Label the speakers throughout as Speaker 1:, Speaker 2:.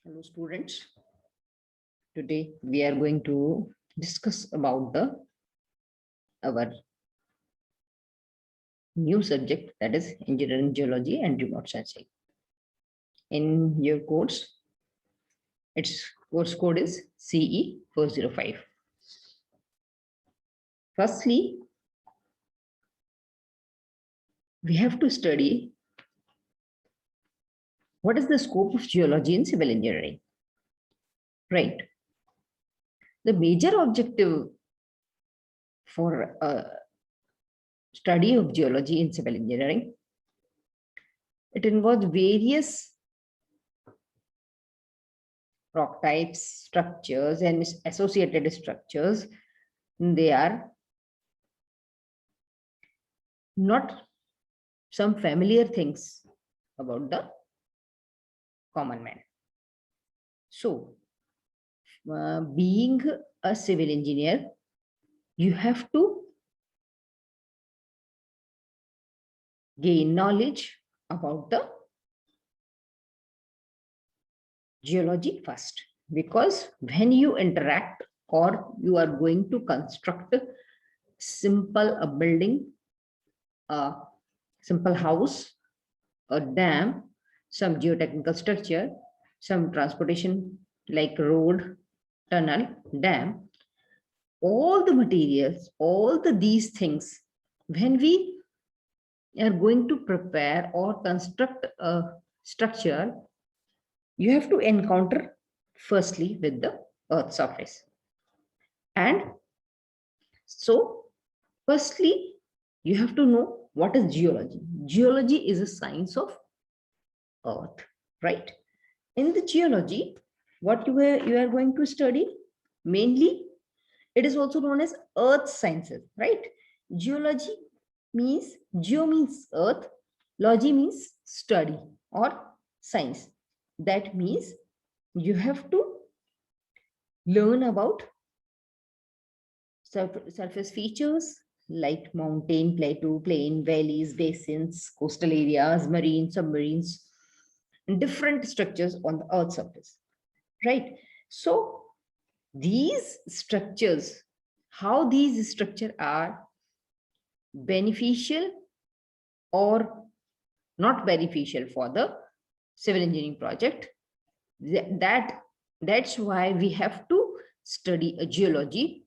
Speaker 1: Hello students, today we are going to discuss about the our new subject, that is engineering geology and remote sensing. In your course, its course code is CE 405. Firstly, we have to study what is the scope of geology in civil engineering, right? The major objective for a study of geology in civil engineering, it involves various rock types, structures, and associated structures. They are not some familiar things about the common man. So, being a civil engineer, you have to gain knowledge about the geology first, because when you interact or you are going to construct a building, a simple house, a dam, some geotechnical structure, some transportation like road, tunnel, dam, all the materials, these things, when we are going to prepare or construct a structure, you have to encounter firstly with the earth surface. And so, firstly, you have to know what is geology. Geology is a science of earth, right? In the geology, what you are going to study mainly, it is also known as earth sciences, right? Geology means, geo means earth, logy means study or science. That means you have to learn about surface features like mountain, plateau, plain, valleys, basins, coastal areas, marine, submarines, and different structures on the earth surface, right? So these structures, how these structures are beneficial or not beneficial for the civil engineering project, that's why we have to study a geology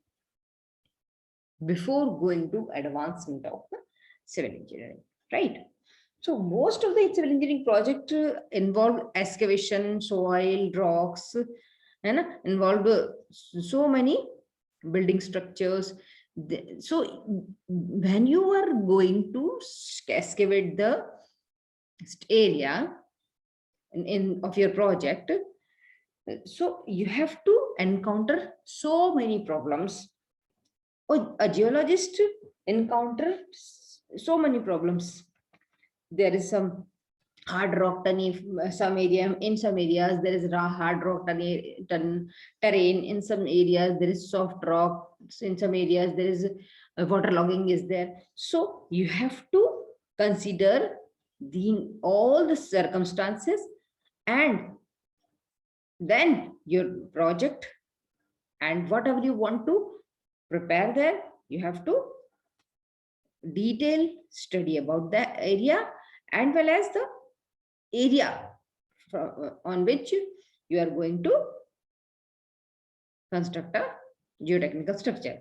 Speaker 1: before going to advancement of the civil engineering, right? So most of the civil engineering project involve excavation, soil, rocks, and involved so many building structures. So when you are going to excavate the area in of your project, so you have to encounter so many problems. A geologist encounter so many problems. There is some hard rock some area, in some areas there is hard rock terrain, in some areas there is soft rock, in some areas there is water logging is there. So you have to consider all the circumstances, and then your project and whatever you want to prepare there, you have to detail study about the area and well as the area on which you are going to construct a geotechnical structure.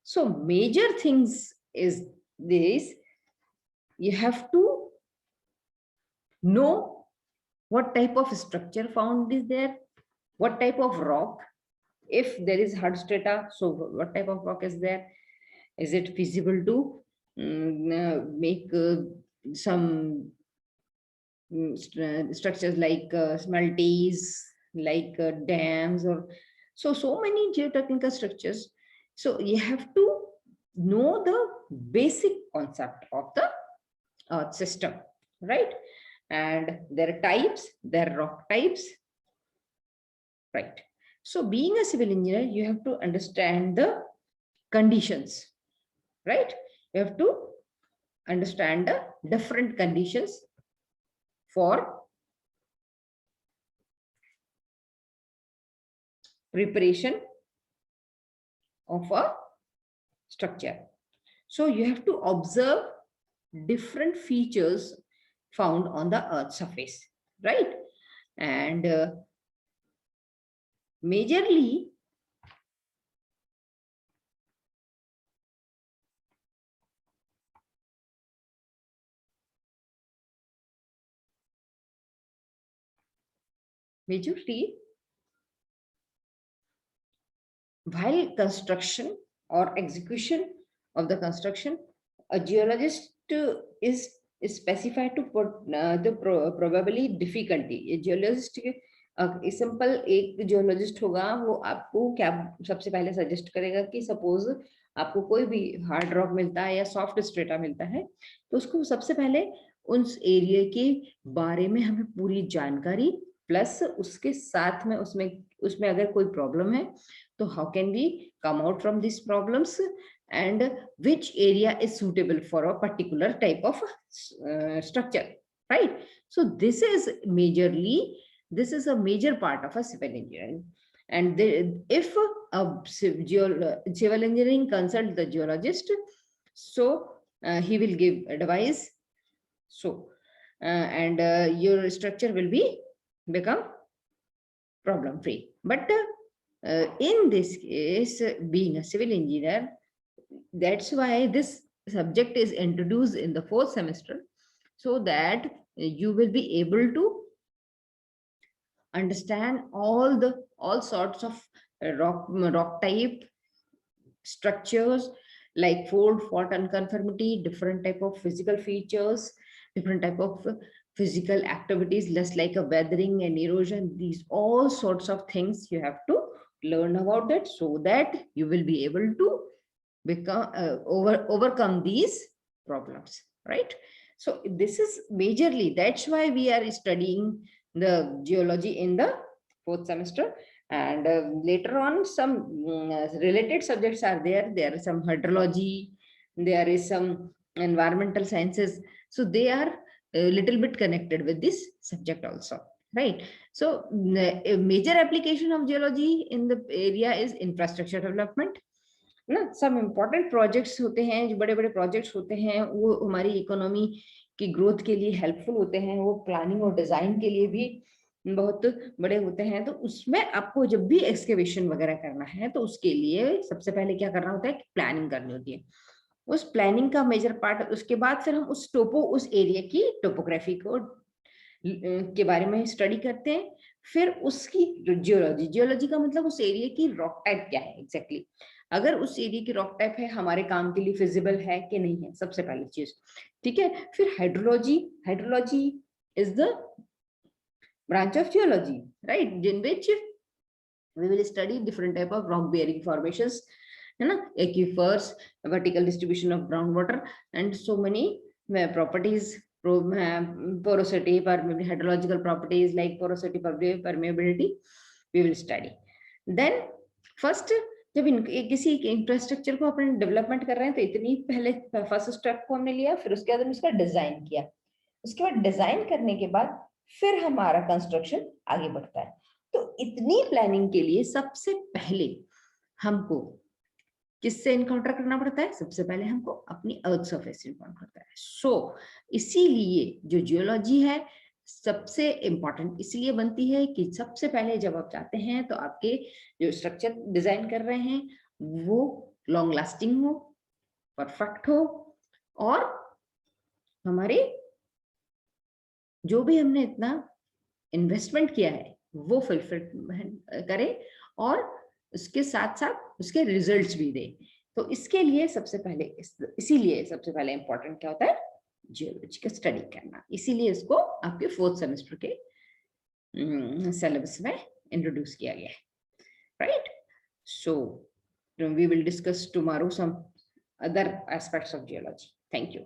Speaker 1: So major things is this: you have to know what type of structure found is there, what type of rock, if there is hard strata, so what type of rock is there, is it feasible to make some structures like smelties, like dams, or so many geotechnical structures. So you have to know the basic concept of the earth system, right? And there are types, there are rock types, right? So being a civil engineer, you have to understand the conditions, right? You have to understand the different conditions for preparation of a structure. So you have to observe different features found on the earth surface, right? And majorly while construction or execution of the construction, a geologist is specified to put the probably difficulty. A geologist simple एक geologist होगा, वो आपको क्या सबसे पहले suggest करेगा कि suppose आपको कोई भी हार्ड रॉक मिलता है या सॉफ्ट स्ट्रेटा मिलता है, तो उसको सबसे पहले उस एरिया के बारे में हमें पूरी जानकारी, प्लस उसके साथ में उसमें उसमें अगर कोई प्रॉब्लम है तो how can we come out from these problems and which area is suitable for a particular type of structure, right? So this is a major part of a civil engineering. And if a civil engineering consult the geologist, so he will give advice, so and your structure will become problem free. But in this case, being a civil engineer, that's why this subject is introduced in the 4th semester, so that you will be able to understand all sorts of rock type structures, like fold, fault, unconformity, different type of physical features, different type of physical activities, less like a weathering and erosion. These all sorts of things you have to learn about it, so that you will be able to become overcome these problems, right? So this is majorly, that's why we are studying the geology in the 4th semester. And later on some related subjects are there. There is some hydrology, there is some environmental sciences, so they are a little bit connected with this subject also, right? So a major application of geology in the area is infrastructure development ना. सब important projects होते हैं, जो बड़े बड़े projects होते हैं, वो हमारी इकोनॉमी की ग्रोथ के लिए हेल्पफुल होते हैं, वो प्लानिंग और डिजाइन के लिए भी बहुत बड़े होते हैं। तो उसमें आपको जब भी एक्सकेवेशन वगैरह करना है तो उसके लिए सबसे पहले क्या करना होता है, प्लानिंग करनी होती है। उस प्लानिंग का मेजर पार्ट, उसके बाद फिर हम उस एरिया की टोपोग्राफी को के बारे में स्टडी करते हैं। फिर उसकी जियोलॉजी का मतलब उस एरिया की रॉक टाइप क्या है एग्जैक्टली, अगर उस एरिया की रॉक टाइप है हमारे काम के लिए फिजिबल है कि नहीं है, सबसे पहली चीज, ठीक है। फिर hydrology is the branch of geology, right, in which we will study different type of rock bearing formations, है ना, aquifers, vertical distribution of groundwater, and so many properties, porosity, hydrological properties like porosity, permeability, we will study. Then first जब किसी infrastructure को अपन development कर रहे हैं तो इतनी पहले फर्स्ट स्टेप को हमने लिया, फिर उसके बाद हमने उसका डिजाइन किया, उसके बाद डिजाइन करने के बाद फिर हमारा कंस्ट्रक्शन आगे बढ़ता है। तो इतनी प्लानिंग के लिए सबसे पहले हमको किससे इनकाउंटर करना पड़ता है, सबसे पहले हमको अपनी अर्थ सरफेस इनकाउंटर करता है। सो इसीलिए जो जियोलॉजी है सबसे इंपॉर्टेंट इसलिए बनती है कि सबसे पहले जब आप जाते हैं तो आपके जो स्ट्रक्चर डिजाइन कर रहे हैं वो लॉन्ग लास्टिंग हो, परफेक्ट हो, और हमारे जो भी हमने इतना इन्वेस्टमेंट किया है वो फुलफिल करे और उसके साथ साथ उसके रिजल्ट्स भी दे। तो इसके लिए सबसे पहले इसीलिए सबसे पहले इंपॉर्टेंट क्या होता है, जियोलॉजी का स्टडी करना। इसीलिए इसको आपके 4th सेमेस्टर के सिलेबस में इंट्रोड्यूस किया गया है, right. So we will discuss tomorrow some other aspects of geology. Thank you.